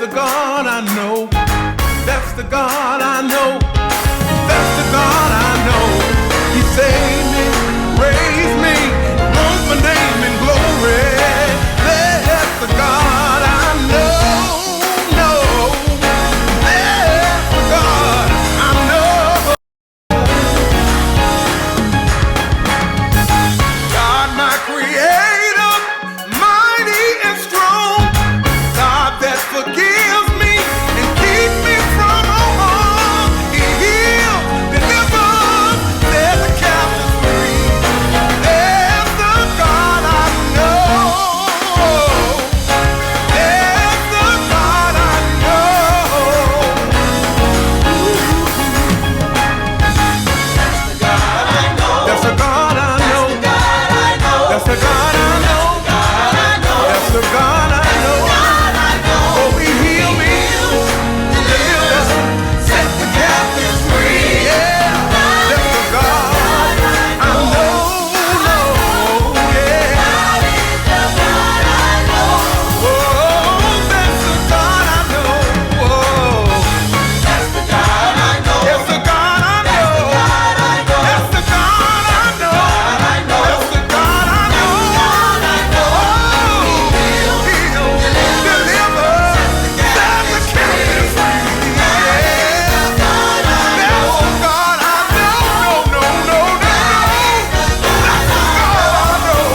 the God I know. That's the God I know. That's the God I know. He saved me, raised me, wrote my name in glory. That's the God I know. That's the God I know. God, my creator, mighty and strong. God that forgives me and keeps me from all harm. He heals, delivers, set the captives free. There's the God I know. There's the God I know. That's the God I know. That's the God I know. That's the God I know. Oh, He healed me, delivered, set the captives free. Yeah, that's the God I know. Yeah. Oh, that's the God I know. Oh, that's the God I know. That's the God I know. That's the God I know. That's the God I know. Oh, heal, deliver, set the captives free. Yeah, that's the God I know. No. That's the God I know.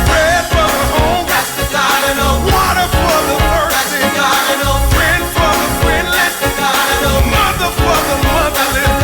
Bread for the hungry. That's the God I know. Water for the thirsty. That's the God I know. Friend for the friendless. That's the God I know. Mother for the motherless.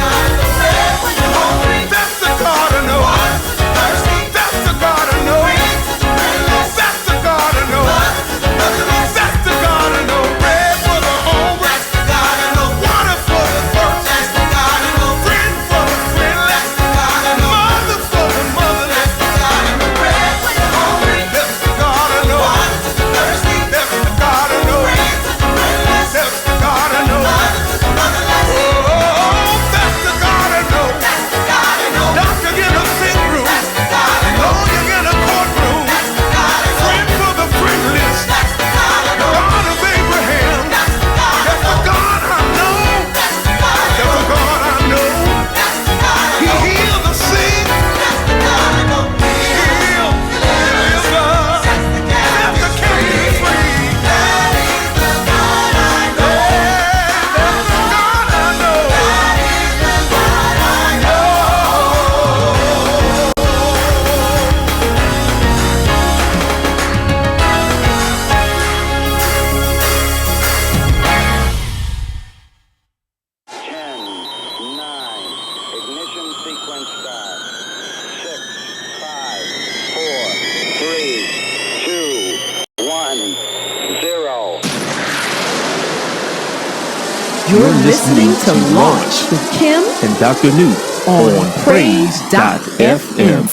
Bread for the hungry. That's the God I know. Water for the thirsty. That's the God I know. Friend for the friendless. That's the God I know. Mother for the motherless. That's the God I know. Bread for the hungry. That's the God I know. Water for the thirsty. That's the God I know. Friend for the friendless. That's the God I know. Mother for the motherless. That's the God I know. Bread for the hungry. That's the God I know. Water for the thirsty. That's the God I know. Friend for the friendless. That's the God I know. Mother for the motherless. Oh, that's the God I know. That's the God I know. Doctor in a sick room. That's the God I know. Lawyer in a courtroom. That's the God I know. Friend for the friendless. That's the God I know. God of Abraham. That's the God I know. That's the God I know. That's the God I know. That's the God I know. That's the God I know. He healed the sick. That's the God I know. Heal, deliver, set the captives free. That is the God I know. That's the God I know. That is the God I know. Ignition sequence start. 6, 5, 4, 3, 2, 1, 0. You're listening to Launch with Kim and Dr. Newt on PRAYz.FM.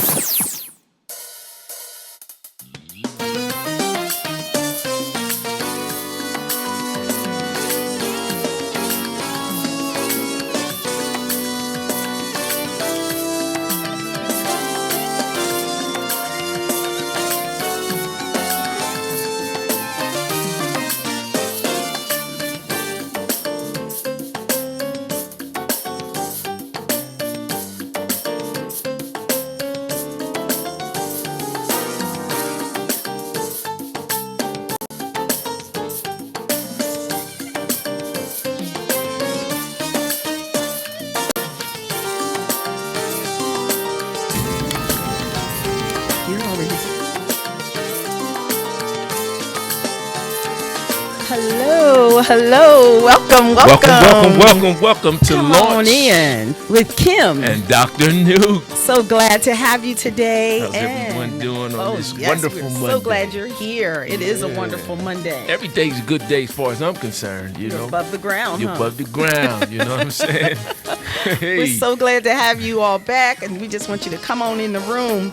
Hello. Welcome to Come Launch on in with Kim and Dr. Newt. So glad to have you today. How's everyone doing on this wonderful we're Monday? So glad you're here. It is a wonderful Monday. Every day's a good day as far as I'm concerned. You're above the ground. You're above the ground. You know what I'm saying? Hey. We're so glad to have you all back, and we just want you to come on in the room.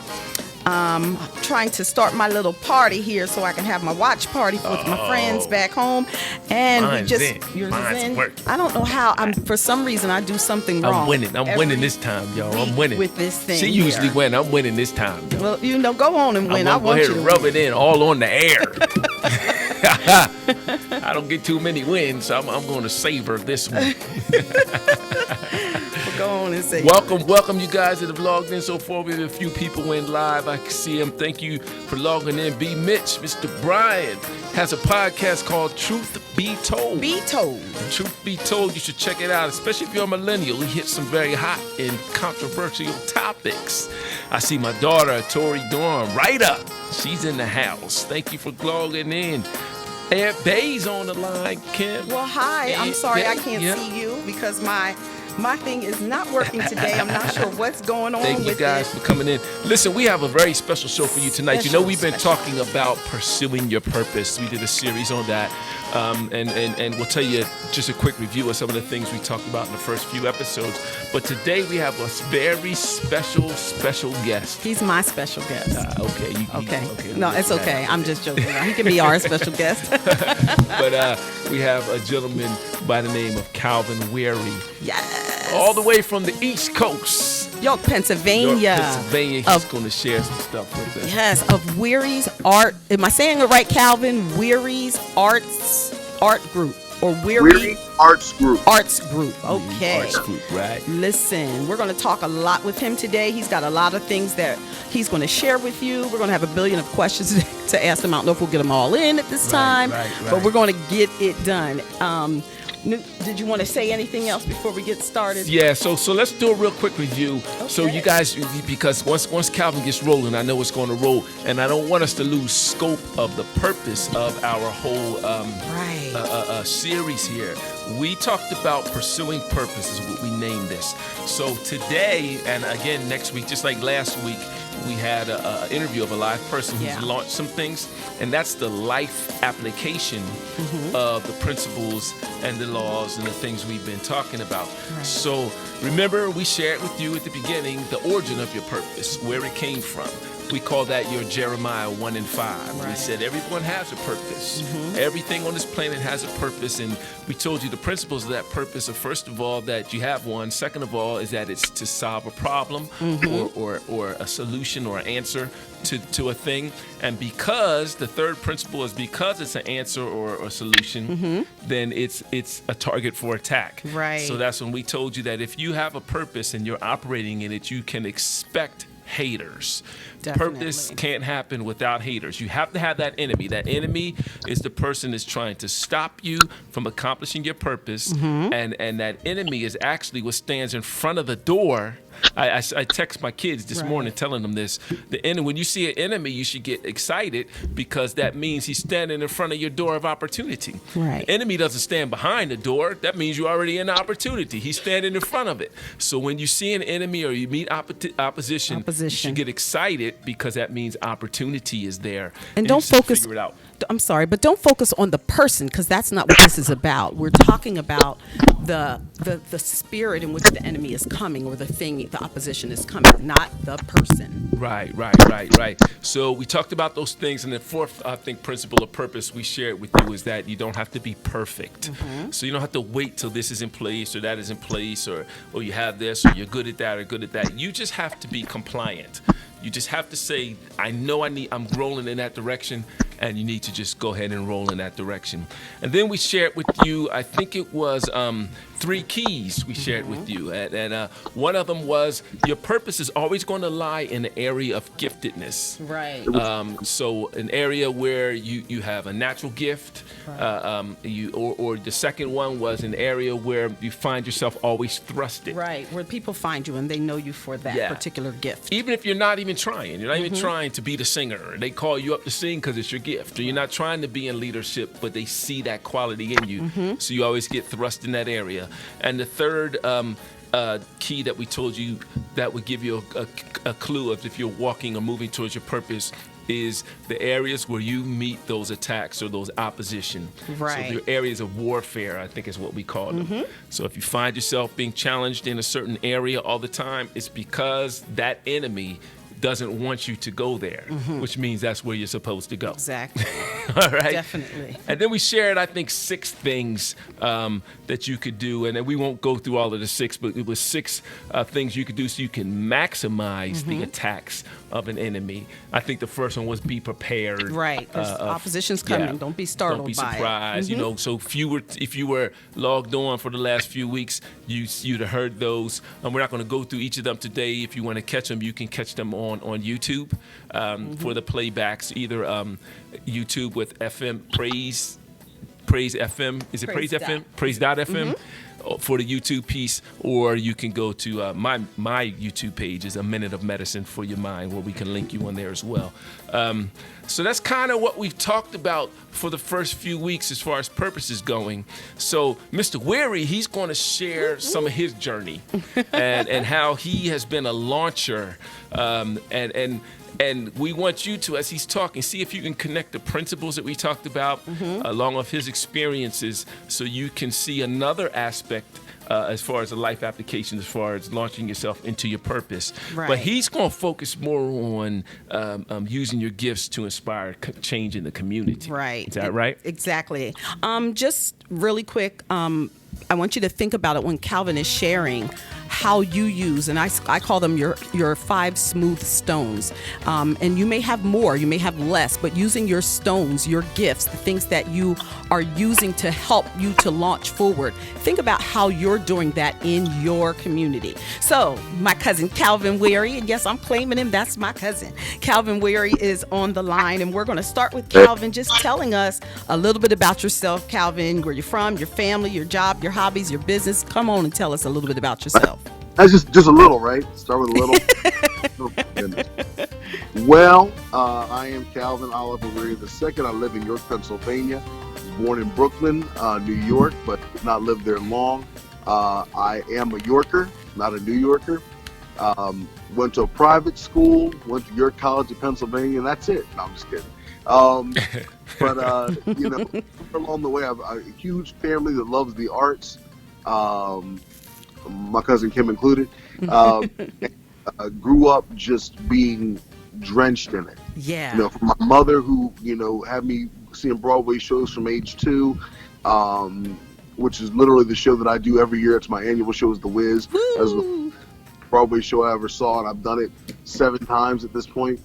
Trying to start my little party here so I can have my watch party with my friends back home. And Mine's in. working. I don't know how. For some reason I do something wrong. I'm winning this time, y'all. I'm winning with this thing. She usually wins. I'm winning this time, y'all. Well, go on and win. I want you to rub it in all on the air. I don't get too many wins, so I'm going to savor this one. Go on and say Welcome you guys that have logged in so far. We have a few people went live. I can see them. Thank you for logging in. B. Mitch, Mr. Brian has a podcast called Truth Be Told. Be told. Truth Be Told, you should check it out, especially if you're a millennial. He hits some very hot and controversial topics. I see my daughter, Tori Dorn, writer. She's in the house. Thank you for logging in. Ed Bay's on the line, Kim. Well, hi. I'm Ed sorry Bay, I can't see you because my thing is not working today. I'm not sure what's going on with it. Thank you guys for coming in. Listen, we have a very special show for you tonight. We've been talking about pursuing your purpose. We did a series on that. And we'll tell you just a quick review of some of the things we talked about in the first few episodes. But today we have a very special guest. He's my special guest. Okay. Okay. No, it's okay. I'm just joking. He can be our special guest. But we have a gentleman by the name of Calvin Weary. Yes. All the way from the East Coast. York, Pennsylvania. He's going to share some stuff with us. Yes, of Weary's Art. Am I saying it right, Calvin? Weary's Art Group. Or Weary Arts Group. Arts Group. Okay. Arts Group, right. Listen, we're going to talk a lot with him today. He's got a lot of things that he's going to share with you. We're going to have a billion of questions to ask him. I don't know if we'll get them all in at this time, but we're going to get it done. Did you want to say anything else before we get started? Yeah, so let's do a real quick review. Okay. So you guys, because once Calvin gets rolling, I know it's going to roll, and I don't want us to lose scope of the purpose of our whole series here. We talked about pursuing purpose is what we named this. So today, and again next week, just like last week, we had an interview of a live person who's launched some things, and that's the life application of the principles and the laws and the things we've been talking about. Right. So remember, we shared with you at the beginning the origin of your purpose, where it came from. We call that your Jeremiah 1:5. Right. We said everyone has a purpose. Everything on this planet has a purpose, and we told you the principles of that purpose are, first of all, that you have one. Second of all, is that it's to solve a problem or a solution or an answer to a thing. And because the third principle is because it's an answer or a solution, then it's a target for attack. Right. So that's when we told you that if you have a purpose and you're operating in it, you can expect haters. Definitely. Purpose can't happen without haters. You have to have that enemy. That enemy is the person that's trying to stop you from accomplishing your purpose, and that enemy is actually what stands in front of the door. I text my kids this morning telling them this. When you see an enemy, you should get excited because that means he's standing in front of your door of opportunity. Right. The enemy doesn't stand behind the door. That means you're already in opportunity. He's standing in front of it. So when you see an enemy or you meet opposition, you should get excited because that means opportunity is there. And don't focus. Figure it out. I'm sorry, but don't focus on the person because that's not what this is about. We're talking about the spirit in which the enemy is coming, or the thing, the opposition is coming, not the person. Right. So we talked about those things, and the fourth, I think, principle of purpose we shared with you is that you don't have to be perfect. So you don't have to wait till this is in place or that is in place, or you have this, or you're good at that or good at that. You just have to be compliant. You just have to say, I'm rolling in that direction, and you need to just go ahead and roll in that direction. And then we shared with you, I think it was 3 keys we shared with you. And one of them was your purpose is always going to lie in the area of giftedness. Right. So an area where you have a natural gift, or the second one was an area where you find yourself always thrusted. Right, where people find you and they know you for that particular gift. Even if you're not even trying. You're not even trying to be the singer. They call you up to sing because it's your gift. Or you're not trying to be in leadership, but they see that quality in you. So you always get thrust in that area. And the third key that we told you that would give you a clue of if you're walking or moving towards your purpose is the areas where you meet those attacks or those opposition. Right. So the areas of warfare, I think is what we call them. So if you find yourself being challenged in a certain area all the time, it's because that enemy doesn't want you to go there, which means that's where you're supposed to go. Exactly. All right. Definitely. And then we shared, I think, 6 things that you could do. And then we won't go through all of the 6, but it was 6 things you could do so you can maximize the attacks of an enemy. I think the first one was be prepared. Right. There's opposition's coming. Yeah. Don't be startled Don't be by surprised. You know, so if you were logged on for the last few weeks, you'd have heard those. We're not going to go through each of them today. If you want to catch them, you can catch them on YouTube for the playbacks, either YouTube with FM PRAYz FM. Is it PRAYz FM? PRAYz.FM for the YouTube piece, or you can go to my YouTube page is A Minute of Medicine for Your Mind, where we can link you on there as well. So that's kind of what we've talked about for the first few weeks as far as purpose is going. So Mr. Weary, he's going to share some of his journey and how he has been a launcher and we want you to, as he's talking, see if you can connect the principles that we talked about along with his experiences, so you can see another aspect as far as a life application, as far as launching yourself into your purpose. Right. But he's going to focus more on using your gifts to inspire change in the community. Right. Is that right? Exactly. Just really quick, I want you to think about it when Calvin is sharing how you use, and I call them your 5 smooth stones. And you may have more, you may have less, but using your stones, your gifts, the things that you are using to help you to launch forward. Think about how you're doing that in your community. So my cousin Calvin Weary, and yes, I'm claiming him, that's my cousin. Calvin Weary is on the line, and we're going to start with Calvin just telling us a little bit about yourself, Calvin, where you're from, your family, your job, your hobbies, your business. Come on and tell us a little bit about yourself. That's just a little, right? Start with a little. Oh, goodness. Well, I am Calvin Oliver Weary II. I live in York, Pennsylvania. I was born in Brooklyn, New York, but did not live there long. I am a Yorker, not a New Yorker. Went to a private school, went to York College of Pennsylvania, and that's it. No, I'm just kidding. But, you know, along the way, I have a huge family that loves the arts. My cousin Kim included, grew up just being drenched in it. Yeah. You know, from my mother, who, you know, had me seeing Broadway shows from age 2, which is literally the show that I do every year. It's my annual show, is The Wiz. That's the Broadway show I ever saw, and I've done it 7 times at this point.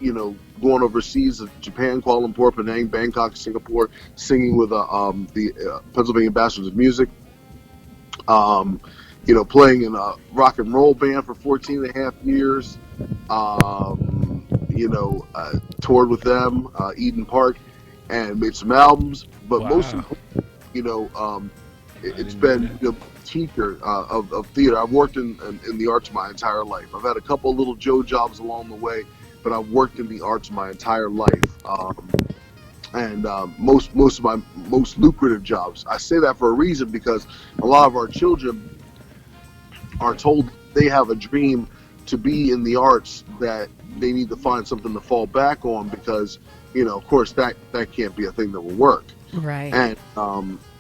You know, going overseas, Japan, Kuala Lumpur, Penang, Bangkok, Singapore, singing with the Pennsylvania Bastards of Music. You know, playing in a rock and roll band for 14 and a half years. You know, toured with them, Eden Park, and made some albums. But most importantly, you know, it's been the teacher of theater. I've worked in the arts my entire life. I've had a couple of little Joe jobs along the way, but I've worked in the arts my entire life. And most of my most lucrative jobs. I say that for a reason, because a lot of our children are told they have a dream to be in the arts, that they need to find something to fall back on, because, you know, of course, that can't be a thing that will work. Right. And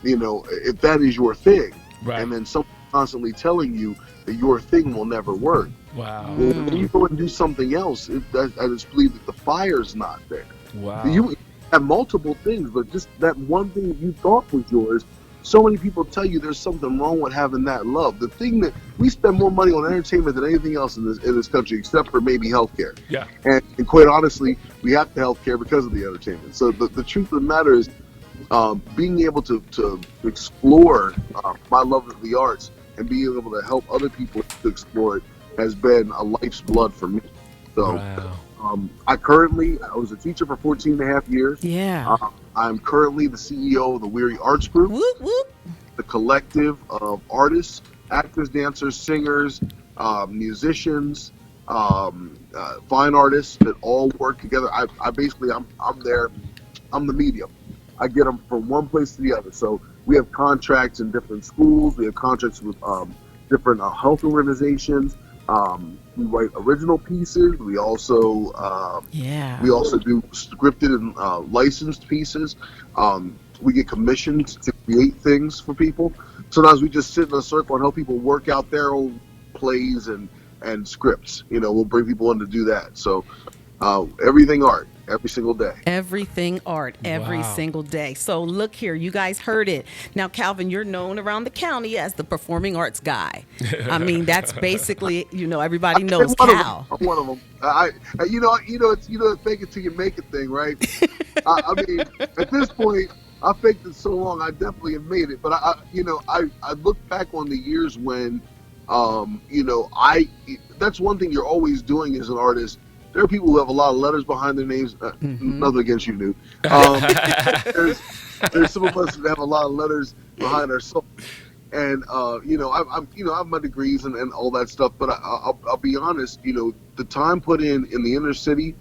you know, if that is your thing, right, and then someone constantly telling you that your thing will never work. Wow. Well, when you go and do something else, I just believe that the fire's not there. Wow. You have multiple things, but just that one thing that you thought was yours, so many people tell you there's something wrong with having that love. The thing that we spend more money on entertainment than anything else in this country, except for maybe healthcare. Yeah. And quite honestly, we have the healthcare because of the entertainment. So the truth of the matter is, being able to explore my love of the arts and being able to help other people to explore it has been a life's blood for me. So I was a teacher for 14 and a half years. Yeah. I'm currently the CEO of the Weary Arts Group, Whoop, whoop. the collective of artists, actors, dancers, singers, musicians, fine artists that all work together. I'm the medium. I get them from one place to the other. So we have contracts in different schools. We have contracts with different health organizations. We write original pieces. We also do scripted and licensed pieces. We get commissioned to create things for people. Sometimes we just sit in a circle and help people work out their own plays and scripts. You know, we'll bring people in to do that. So Everything art, every single day. Everything art, every single day. So look here, you guys heard it. Now, Calvin, you're known around the county as the performing arts guy. I mean, that's basically, everybody knows Cal. I'm one of them. It's fake it till you make it thing, right? I mean, at this point, I faked it so long, I definitely have made it. But I look back on the years when, that's one thing you're always doing as an artist. There are people who have a lot of letters behind their names. Nothing against you, Newt. There's some of us that have a lot of letters behind our soul. And I have my degrees and all that stuff. But I'll be honest. The time put in the inner city,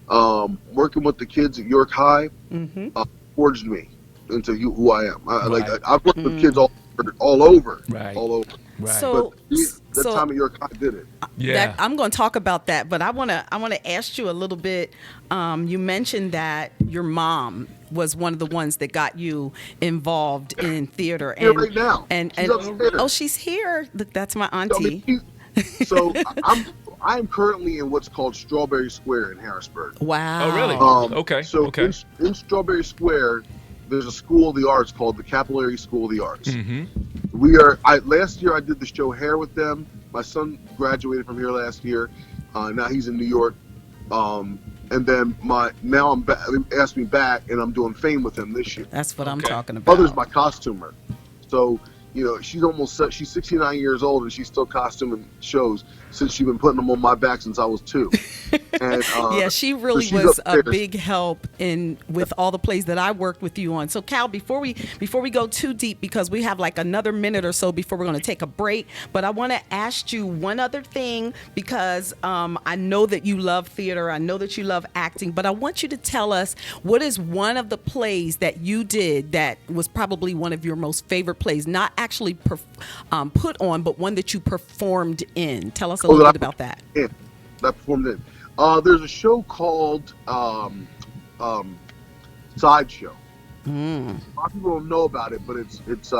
working with the kids at York High, forged me into who I am. I've worked with kids all over. Right. So but the time at York High did it. Yeah. I'm going to talk about that, but I want to ask you a little bit. You mentioned that your mom was one of the ones that got you involved in theater. And right now, she's here. Look, that's my auntie. I'm currently in what's called Strawberry Square in Harrisburg. Wow. Oh, really? Okay. So in Strawberry Square, there's a school of the arts called the Capillary School of the Arts. Last year I did the show Hair with them. My son graduated from here last year. Now he's in New York. And then asked me back, and I'm doing Fame with him this year. That's what I'm talking about. Mother's my costumer. So, she's 69 years old and she's still costuming shows since she's been putting them on my back since I was 2. And, she really was a big help with all the plays that I worked with you on. So Cal, before we go too deep, because we have like another minute or so before we're going to take a break, but I want to ask you one other thing, because I know that you love theater, I know that you love acting, but I want you to tell us, what is one of the plays that you did that was probably one of your most favorite plays, not actually put on, but one that you performed in? Tell us a little bit about that. Yeah, I performed in. There's a show called Sideshow. A lot of people don't know about it, but it's if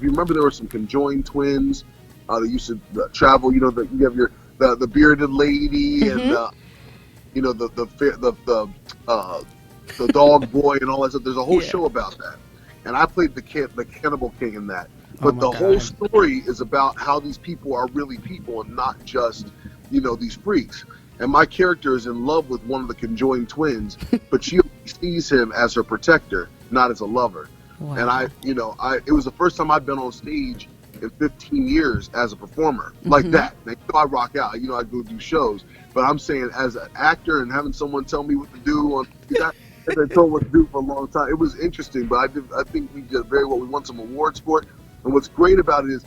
you remember, there were some conjoined twins that used to travel. You have the bearded lady and the dog boy and all that stuff. There's a whole show about that, and I played the Cannibal King in that. But the whole story is about how these people are really people and not just these freaks. And my character is in love with one of the conjoined twins, but she sees him as her protector, not as a lover. Wow. And it was the first time I'd been on stage in 15 years as a performer like that. Now, I rock out, I go do shows, but I'm saying as an actor and having someone tell me what to do I've been told what to do for a long time. It was interesting, but I think we did very well. We won some awards for it. And what's great about it is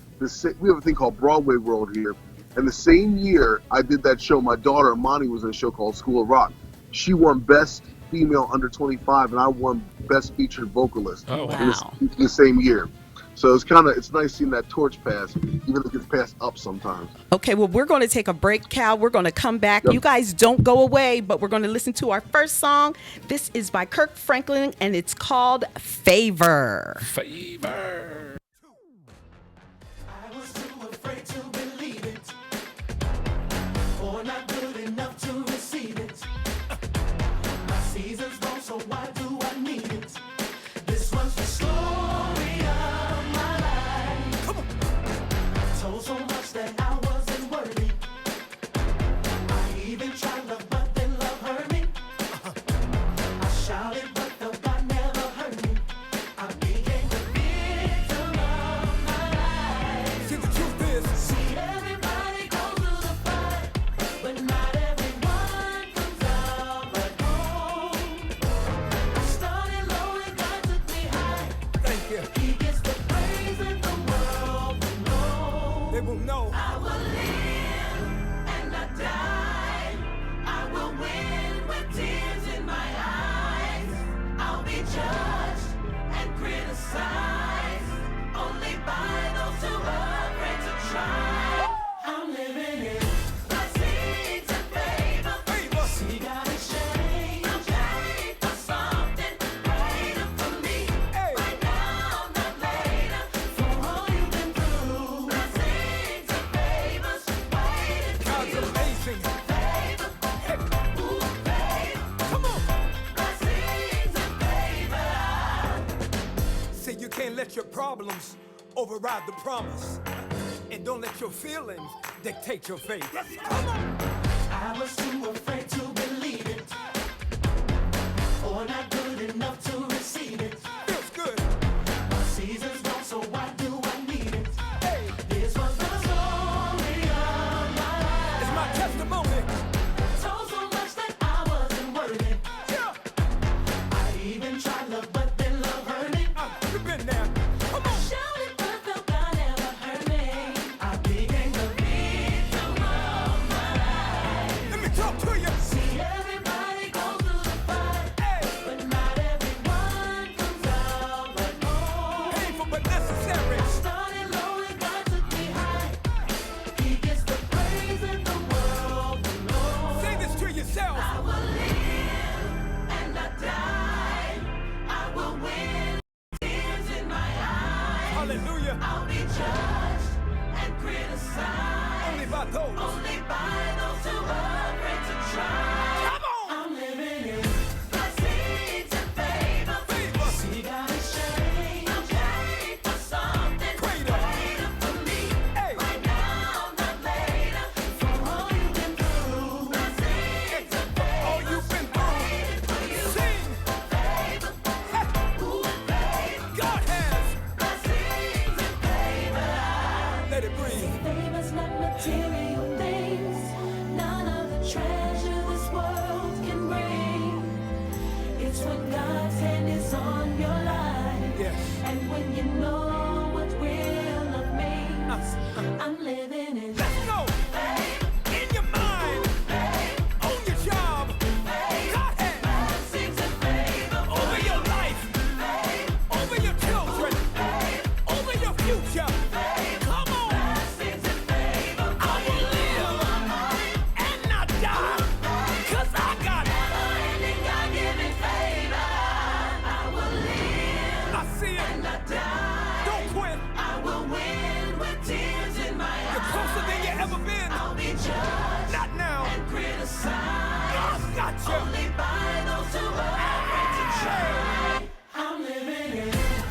we have a thing called Broadway World here. And the same year I did that show, my daughter Imani was in a show called School of Rock. She won Best Female Under 25, and I won Best Featured Vocalist in the same year. So it's nice seeing that torch pass, even if it gets passed up sometimes. Okay, well, we're going to take a break, Cal. We're going to come back. Yep. You guys don't go away, but we're going to listen to our first song. This is by Kirk Franklin, and it's called Favor. Favor. you can't let your problems override the promise. And don't let your feelings dictate your faith. Come on. I was too afraid to believe it, or not good enough to receive it. Feels good. My season's gone, so why do I need it? Hey. This was the story of my life. It's my testimony. Told so much that I wasn't worthy. Yeah. I even tried love, but then love hurt me. You've been there. Come on. Shouted, but felt God never hurt me. I became the victim of my life. Let me talk to you. See, everybody goes through the fight, Hey. but not everyone comes out right home. Painful but necessary. Started low and God took me high. He gets the praise and the world below. Say this to yourself. I will live and not die. I will win, tears in my eyes. Hallelujah. I'll be judged and criticized Only by those. only by those who are afraid to try. Come on. I'm living in blessings and favor. Favor. See God is shame. I'm praying for something Greater. for me. Hey. Right now, not later. For all you've been through. Blessings and favor. All you've been through. Sing. Favor. Ooh, favor. God has. Blessings and favor. Let it breathe. Favor's not material things. None of the treasure this world can bring. It's when God's hand is on your life. Yes. And when you know what real love means. I'm living in Let's go. In your mind. On your job. God has. blessings and favor. Over your life. Over your children. Over your future. Come on. Blessings and favor. I will live and not die. 'Cause I got it. Never-ending God-given favor. I will live I see it. and not die. Don't quit. I will win with tears in my You're eyes. closer than you ever been. I'll be judged Not now. and criticized God's got you. only by those who are afraid to try. I'm living in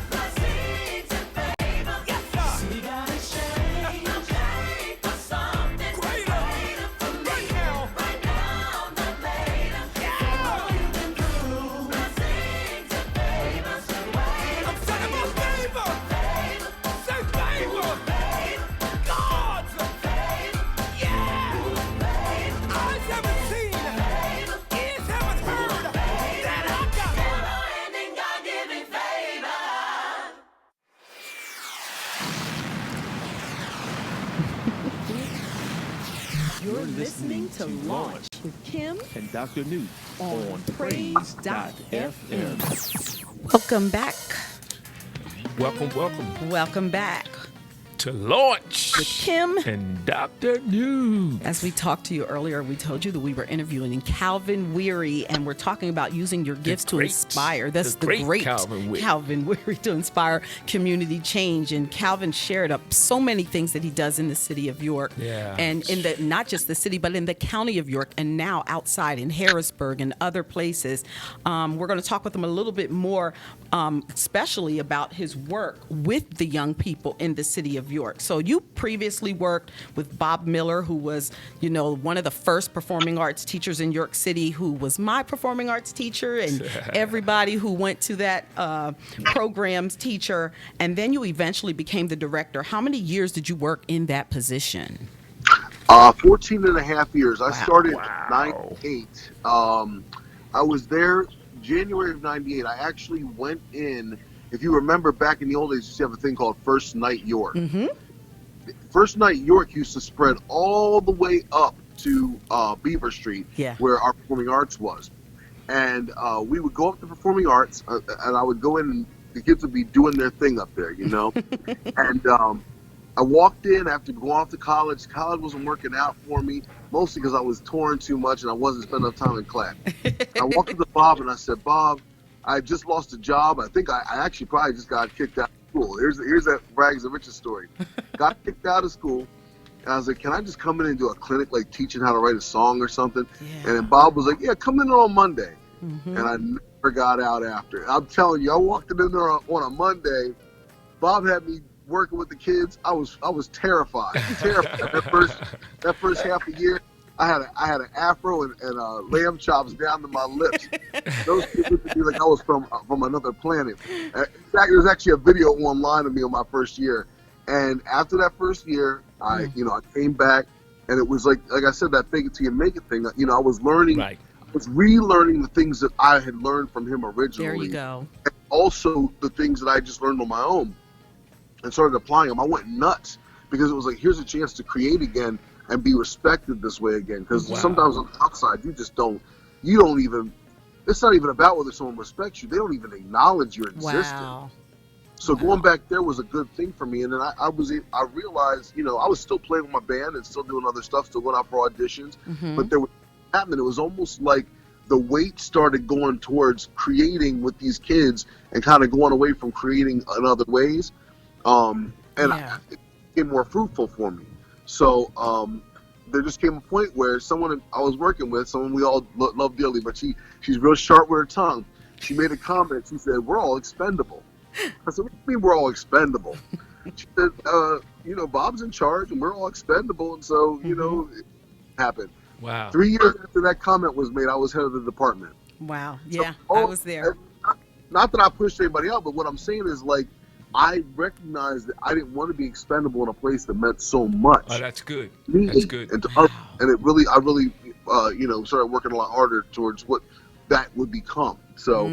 blessings and favor. Yes, sir. See God is shame. I'm praying for something Greater. for me. Right now. Right now, not later. All you've been through. Blessings and favors. I'm setting my favor. Say favor. God's. Yeah. Eyes haven't seen. Ears haven't heard. That I got. Never-ending God-given favor. You're listening to Launch with Kim And Dr. Newt on PRAYz.FM. Welcome back. Welcome Welcome back. to Launch With Kim. and Dr. Newt. As we talked to you earlier, we told you that we were interviewing Calvin Weary, and we're talking about using your gifts to great- inspire. That's the the great great Calvin Weary. to inspire community change. And Calvin shared up so many things that he does in the city of York, Yeah. and in the not just the city, but in the county of York, and now outside in Harrisburg and other places. We're going to talk with him a little bit more, especially about his work with the young people in the city of York. So you previously worked with Bob Miller, who was, one of the first performing arts teachers in York City, who was my performing arts teacher, and everybody who went to that program's teacher. And then you eventually became the director. How many years did you work in that position? 14 and a half years. I started in 98. I was there January of 98. I actually went in, if you remember back in the old days, you used to have a thing called First Night York. Mm-hmm. First Night York used to spread all the way up to Beaver Street, Yeah. where our performing arts was. And we would go up to performing arts, and I would go in, and the kids would be doing their thing up there, And I walked in after going off to college. College wasn't working out for me, mostly because I was touring too much and I wasn't spending enough time in class. I walked up to Bob and I said, Bob, I just lost a job. I think I actually probably just got kicked out of school. Here's that rags and riches story. Got kicked out of school. And I was like, can I just come in and do a clinic, like teaching how to write a song or something? Yeah. And then Bob was like, yeah, come in on Monday. Mm-hmm. And I never never got out after. I'm telling you, I walked in there on a Monday. Bob had me working with the kids. I was terrified. That first half a year, I had an afro and lamb chops down to my lips. Those kids looked at me like I was from another planet. In fact, there's actually a video online of me on my first year. And after that first year, I came back, and it was like I said, that fake it till you make it thing. I was learning. Right. I was relearning the things that I had learned from him originally. There you go. And also the things that I just learned on my own and started applying them. I went nuts because it was like, here's a chance to create again and be respected this way again. Because sometimes on the outside, you don't even, it's not even about whether someone respects you. They don't even acknowledge your existence. Wow. So going back there was a good thing for me. And then I realized, I was still playing with my band and still doing other stuff, still going out for auditions. Mm-hmm. But there was happening. It was almost like the weight started going towards creating with these kids and kind of going away from creating in other ways. It became more fruitful for me. So there just came a point where someone I was working with, someone we all love dearly, but she's real sharp with her tongue. She made a comment. She said, "We're all expendable." I said, "What do you mean we're all expendable?" She said, Bob's in charge and we're all expendable. And so, it happened. Wow. 3 years after that comment was made, I was head of the department. Wow. Yeah, I was there. Not that I pushed anybody out, but what I'm saying is, like, I recognized that I didn't want to be expendable in a place that meant so much. Oh, that's good. That's good. And I really started working a lot harder towards what that would become. So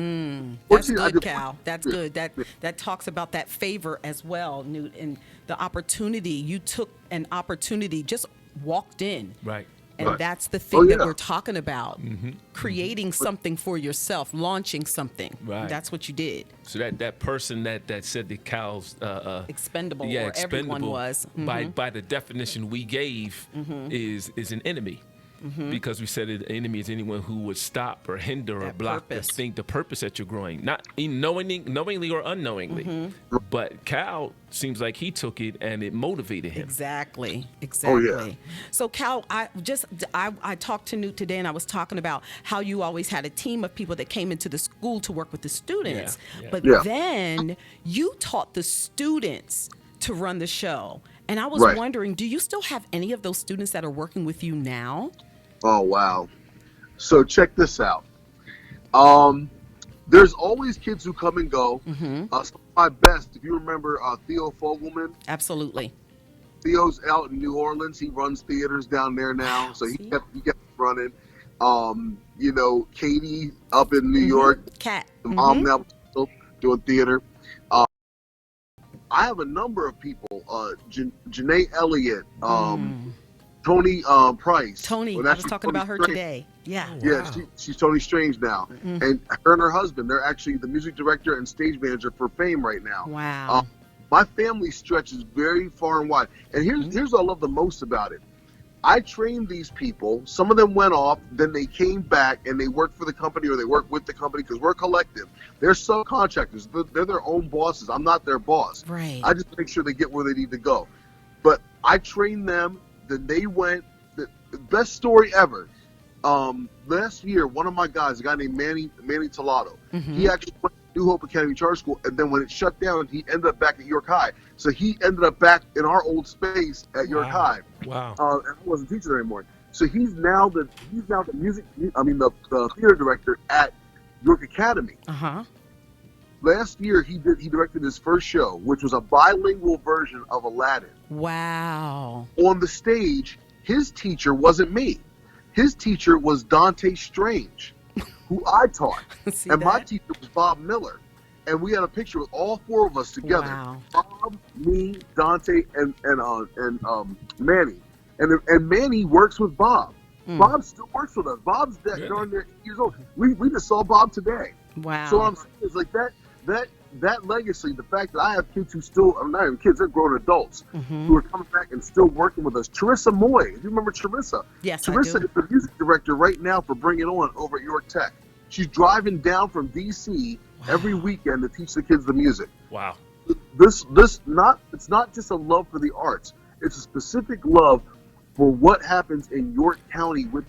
that's good, Cal. That's good. That talks about that favor as well, Newt, and the opportunity. You took an opportunity, just walked in. Right. And that's the thing that we're talking about. Mm-hmm. Creating something for yourself, launching something. Right. That's what you did. So that person that said that Cal's expendable, or everyone was. Mm-hmm. By the definition we gave, is an enemy. Mm-hmm. Because we said an enemy is anyone who would stop or hinder or block the purpose that you're growing, not knowingly or unknowingly. Mm-hmm. But Cal seems like he took it and it motivated him. Exactly. Oh, yeah. So Cal, I talked to Newt today, and I was talking about how you always had a team of people that came into the school to work with the students. Yeah. But then you taught the students to run the show. And I was wondering, do you still have any of those students that are working with you now? Oh, wow. So check this out. There's always kids who come and go. Mm-hmm. Some of my best, if you remember Theo Fogelman. Absolutely. Theo's out in New Orleans. He runs theaters down there now. So he kept running. Katie up in New York. Kat. Mom now doing theater. I have a number of people. Janae Elliott. Tony Price. Tony, I was talking about her today. Yeah. Oh, wow. Yeah, she's Tony Strange now. Mm-hmm. And her and her husband, they're actually the music director and stage manager for Fame right now. Wow. My family stretches very far and wide. And here's what I love the most about it. I trained these people. Some of them went off, then they came back and they worked for the company or they worked with the company because we're a collective. They're subcontractors. They're their own bosses. I'm not their boss. Right. I just make sure they get where they need to go. But I trained them. Then they went. The best story ever. Last year, one of my guys, a guy named Manny Tolato, he actually went to New Hope Academy Charter School, and then when it shut down, he ended up back at York High. So he ended up back in our old space at York High. Wow. And I wasn't teaching there anymore. So he's now the theater director at York Academy. Uh-huh. Last year, he directed his first show, which was a bilingual version of Aladdin. Wow. On the stage, his teacher wasn't me. His teacher was Dante Strange, who I taught. And my teacher was Bob Miller. And we had a picture with all four of us together. Wow. Bob, me, Dante, and Manny. And Manny works with Bob. Bob still works with us. Bob's darn near 8 years old. We just saw Bob today. Wow. So what I'm saying is like that legacy, the fact that I have kids who still, I'm not even kids, they're grown adults who are coming back and still working with us. Charissa Moy, if you remember Charissa? Yes, Charissa I do. is the music director right now for Bring It On over at York Tech. She's driving down from D.C. every weekend to teach the kids the music. Wow. It's not just a love for the arts. It's a specific love for what happens in York County with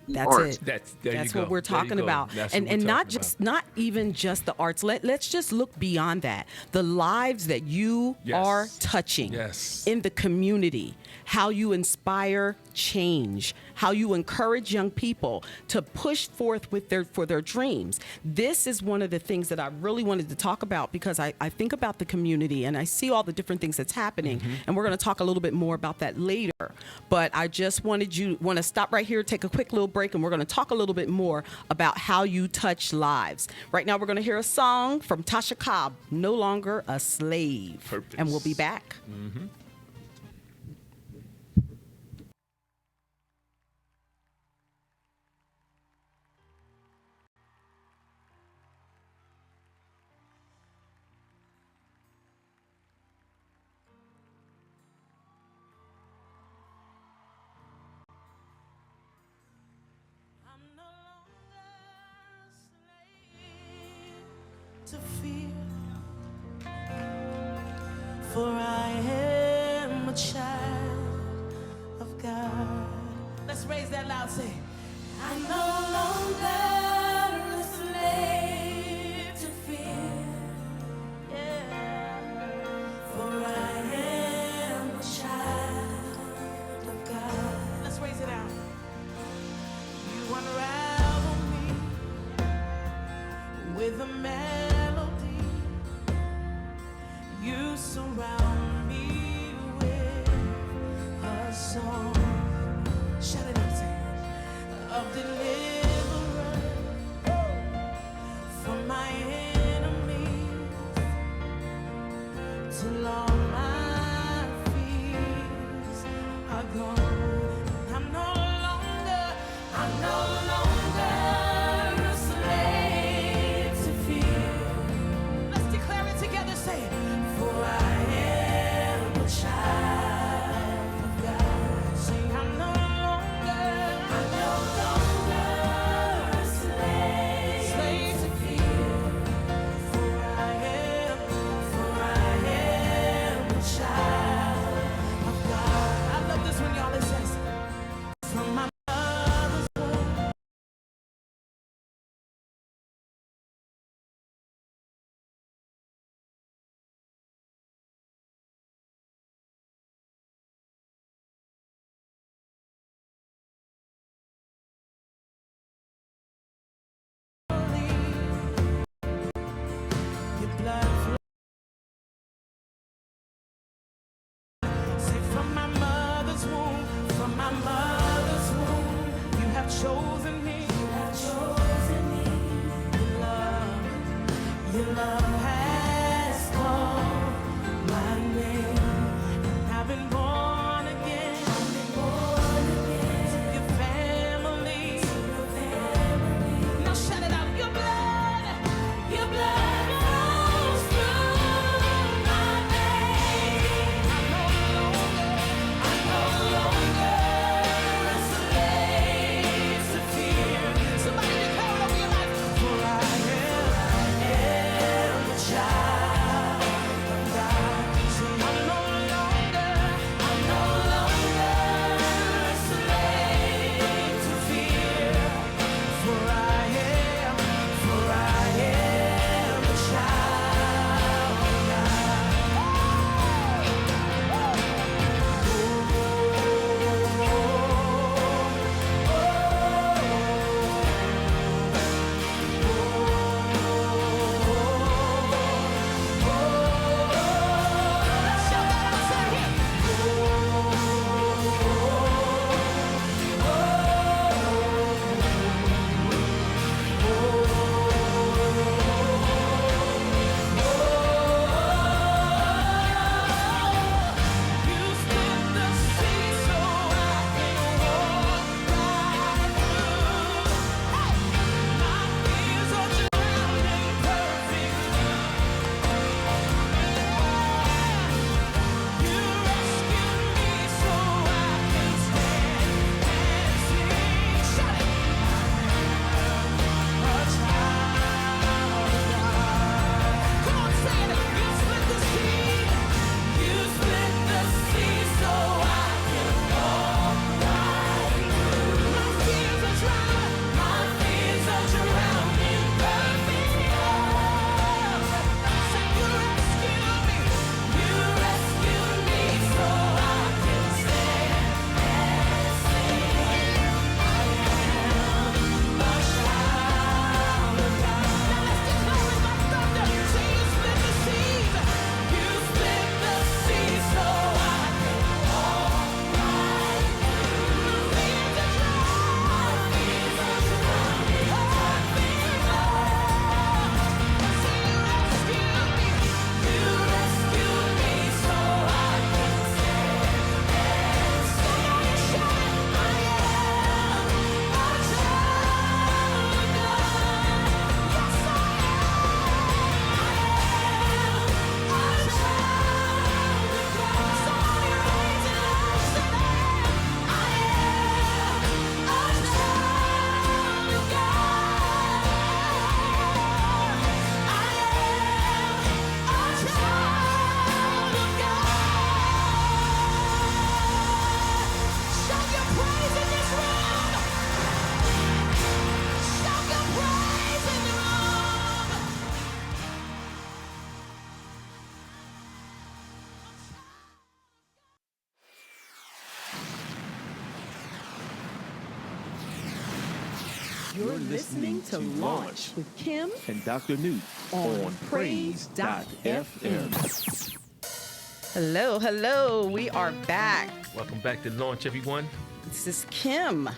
the That's arts. it. There That's you what go. we're There you talking go. about. That's And what we're not talking just not even just the arts. Let's just look beyond that. The lives that you are touching in the community, how you inspire change, how you encourage young people to push forth for their dreams. This is one of the things that I really wanted to talk about, because I think about the community and I see all the different things that's happening, and we're going to talk a little bit more about that later. But I just want to stop right here, take a quick little break, and we're going to talk a little bit more about how you touch lives. Right now, we're going to hear a song from Tasha Cobb, "No Longer a Slave." Purpose. And we'll be back. I'm no longer a slave to fear, for I am a child of God. Let's raise that loud, say, I'm no longer a slave to fear, for I am a child of God. Let's raise it out. You unravel me with a melody. You surround me with a song. Shout it out, say it. Of deliverance from my enemies, till all my fears are gone. I'm no longer a slave to fear. Let's declare it together, say it. For I am a child of God. Say, I'm no longer a slave to fear. For I am a child of God. I love this when y'all it says, from my mother's womb. Your blood flows. Say, from my mother's womb, you have chosen me. Your love has called my name, and I've been born again. To your family. Now shout it out. Your blood flows through my veins. I'm no longer a slave to You're listening to Launch with Kim and Dr. Newt on PRAYZ.FM. Hello. We are back. Welcome back to Launch, everyone. This is Kim.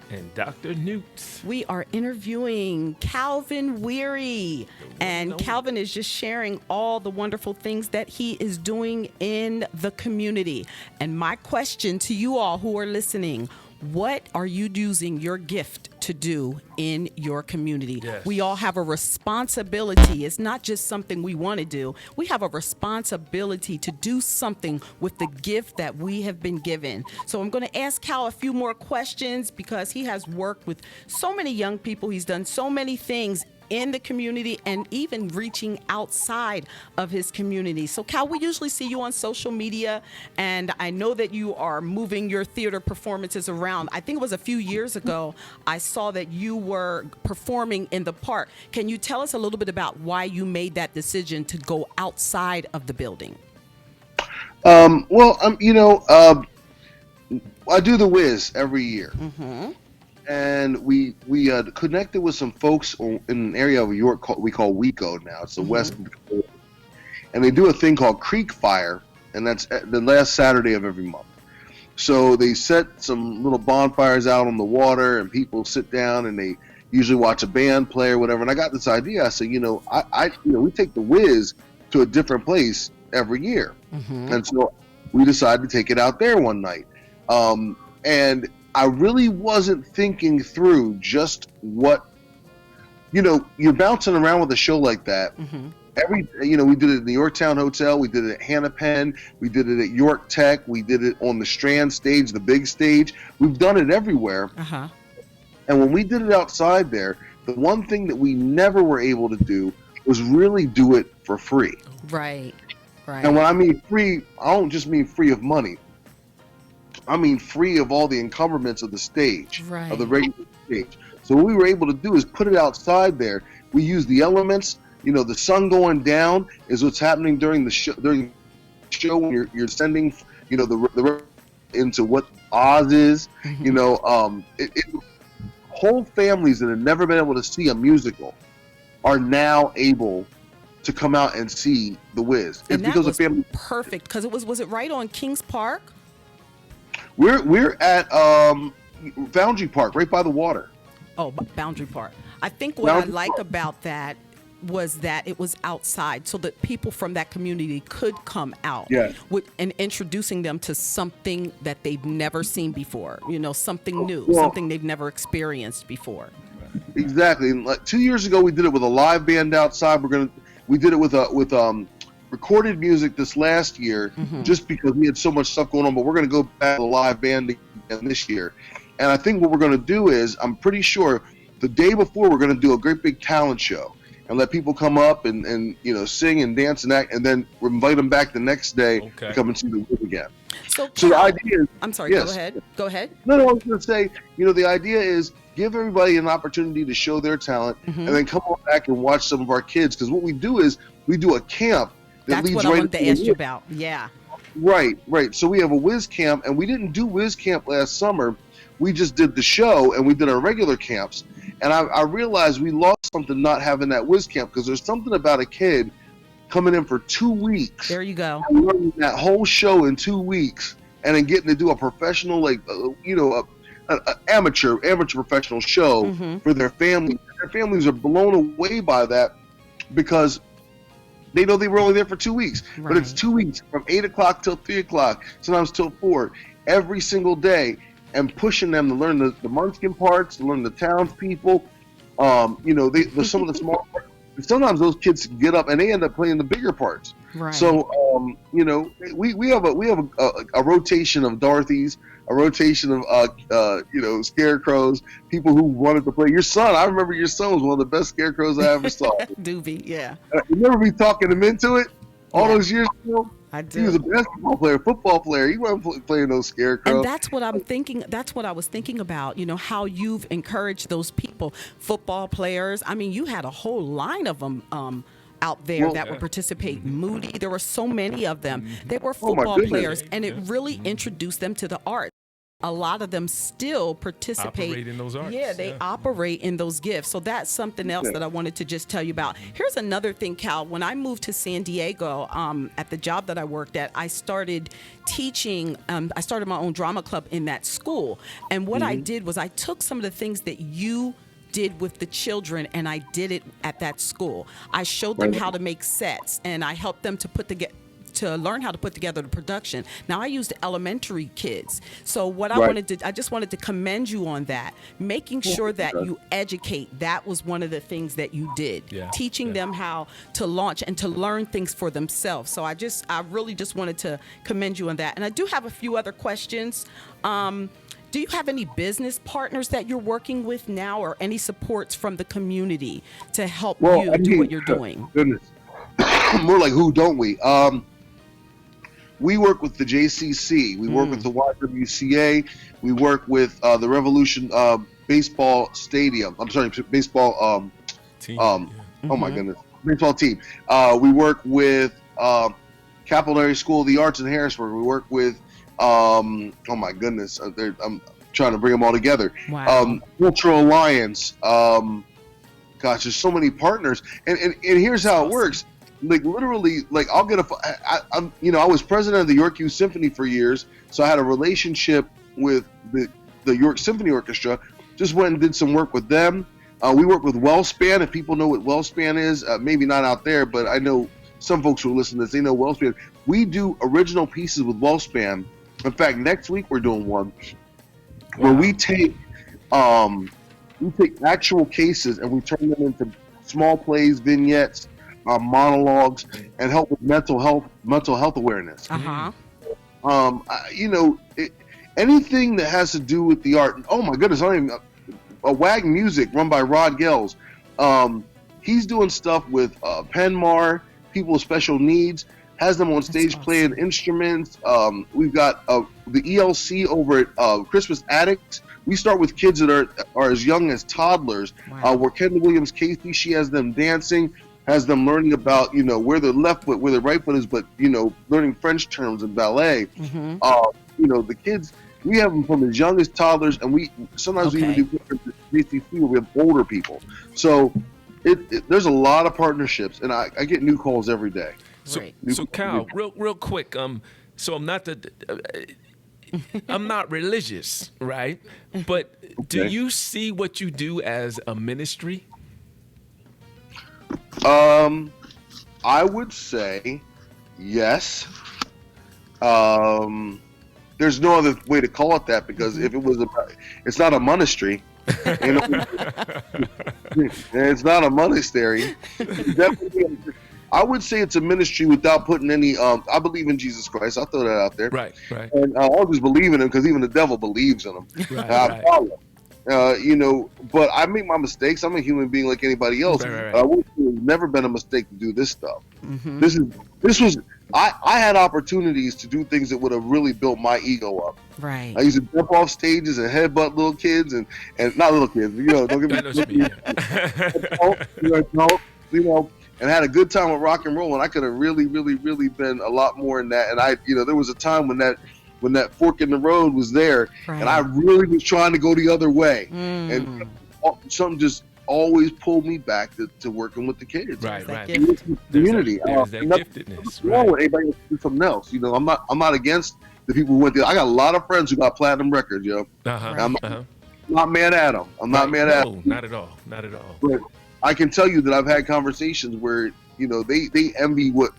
And Dr. Newt. We are interviewing Calvin Weary. And Calvin is just sharing all the wonderful things that he is doing in the community. And my question to you all who are listening, what are you using your gift to do in your community? Yes. We all have a responsibility. It's not just something we want to do. We have a responsibility to do something with the gift that we have been given. So I'm going to ask Cal a few more questions because he has worked with so many young people. He's done so many things in the community and even reaching outside of his community. So Cal, we usually see you on social media, and I know that you are moving your theater performances around. I think it was a few years ago I saw that you were performing in the park. Can you tell us a little bit about why you made that decision to go outside of the building? I do the Wiz every year. Mm-hmm. And we connected with some folks in an area of York we call Weco now. It's the west, and they do a thing called Creek Fire, and that's the last Saturday of every month. So they set some little bonfires out on the water, and people sit down and they usually watch a band play or whatever. And I got this idea. I said, we take the Wiz to a different place every year, and so we decided to take it out there one night, and I really wasn't thinking through just what, you're bouncing around with a show like that. We did it at the Yorktown Hotel. We did it at Hannah-Penn. We did it at York Tech. We did it on the Strand stage, the big stage. We've done it everywhere. And when we did it outside there, the one thing that we never were able to do was really do it for free. Right. And when I mean free, I don't just mean free of money. I mean free of all the encumbrance of the stage, of the regular stage. So what we were able to do is put it outside there. We use the elements. The sun going down is what's happening during the show. During the show, when you're sending, the into what Oz is. Whole families that have never been able to see a musical are now able to come out and see the Wiz. And it's because of family. Perfect, because was it right on Kings Park? We're at Foundry Park, right by the water. Oh, Boundary Park. I think what I like about that was that it was outside, so that people from that community could come out and introducing them to something that they've never seen before. Something new, something they've never experienced before. Exactly. And 2 years ago, we did it with a live band outside. We did it with recorded music this last year, just because we had so much stuff going on, but we're going to go back to the live band again this year. And I think what we're going to do is, I'm pretty sure the day before, we're going to do a great big talent show and let people come up and sing and dance and act, and then we invite them back the next day to come and see the Wiz again. So the idea is, I'm sorry, go ahead. No, I was going to say, the idea is give everybody an opportunity to show their talent, and then come on back and watch some of our kids, because what we do is we do a camp. That's what I wanted to ask you about. Yeah. Right. So we have a Wiz camp, and we didn't do Wiz camp last summer. We just did the show, and we did our regular camps. And I realized we lost something not having that Wiz camp, because there's something about a kid coming in for 2 weeks. There you go. And learning that whole show in 2 weeks, and then getting to do a professional, an amateur professional show for their family. Their families are blown away by that, because they know they were only there for 2 weeks, but it's 2 weeks from 8 o'clock till 3 o'clock, sometimes till 4, every single day, and pushing them to learn the Munchkin parts, to learn the townspeople. Some of the small parts. Sometimes those kids get up and they end up playing the bigger parts. Right. So, we have a rotation of Dorothy's, a rotation of scarecrows, people who wanted to play. Your son, I remember your son was one of the best scarecrows I ever saw. Doobie, yeah. You remember me talking him into it all those years ago? I do. He was a basketball player, football player. He wasn't playing those scarecrows. And that's what I'm thinking. That's what I was thinking about. How you've encouraged those people, football players. I mean, you had a whole line of them out there that would participate. Moody, there were so many of them. They were football players, and it really introduced them to the art. a lot of them still participate. Operate in those arts. Yeah, they operate in those gifts. So that's something else that I wanted to just tell you about. Here's another thing, Cal. When I moved to San Diego, at the job that I worked at, I started teaching. I started my own drama club in that school. And what I did was I took some of the things that you did with the children and I did it at that school. I showed them how to make sets and I helped them to learn how to put together the production. Now I used elementary kids. So what I just wanted to commend you on that. Making sure that you educate. That was one of the things that you did. Teaching them how to launch and to learn things for themselves. So I really just wanted to commend you on that. And I do have a few other questions. Do you have any business partners that you're working with now or any supports from the community to help you do what you're doing? Goodness. More like who don't we? We work with the JCC. We work with the YWCA. We work with the Revolution baseball stadium. I'm sorry, baseball team. Oh my goodness, baseball team. We work with Capillary School of the Arts in Harrisburg. We work with oh my goodness, I'm trying to bring them all together. Wow. Cultural Alliance. Gosh, there's so many partners, and here's how it works. Like literally, like I'll get I was president of the York Youth Symphony for years, so I had a relationship with the York Symphony Orchestra. Just went and did some work with them. We work with Wellspan. If people know what Wellspan is, maybe not out there, but I know some folks who listen to this, they know Wellspan. We do original pieces with Wellspan. In fact, next week we're doing one where we take actual cases and we turn them into small plays, vignettes, monologues, and help with mental health awareness. Anything that has to do with the art. Oh my goodness, WAG Music run by Rod Gels. He's doing stuff with Penmar, people with special needs. Has them on stage playing instruments. We've got the ELC over at Christmas Addicts. We start with kids that are as young as toddlers. Where Kendall Williams Casey, she has them dancing, has them learning about where their left foot, where their right foot is, but learning French terms and ballet. The kids, we have them from as young as toddlers, and we sometimes we even do BCC where we have older people. So there's a lot of partnerships, and I get new calls every day. So Cal, real quick. So I'm not religious, right? But do you see what you do as a ministry? I would say yes. There's no other way to call it that, because if it was it's not a monastery. It's not a monastery. Definitely, I would say it's a ministry without putting any. I believe in Jesus Christ. I'll throw that out there. Right. And I always believe in him, because even the devil believes in him. I follow. But I make my mistakes. I'm a human being like anybody else. Right. It's never been a mistake to do this stuff. This was. I had opportunities to do things that would have really built my ego up. Right. I used to jump off stages and headbutt little kids and not little kids. Don't get me. And had a good time with rock and roll, and I could have really, really, really been a lot more in that. And there was a time when that fork in the road was there, and I really was trying to go the other way, and something just always pulled me back to working with the kids. Right. Community. There's that giftedness. Wrong with anybody else do something else. I'm not against the people who went there. I got a lot of friends who got platinum records, I'm not mad at them. I'm not mad at them. Not at all. But I can tell you that I've had conversations where they envy what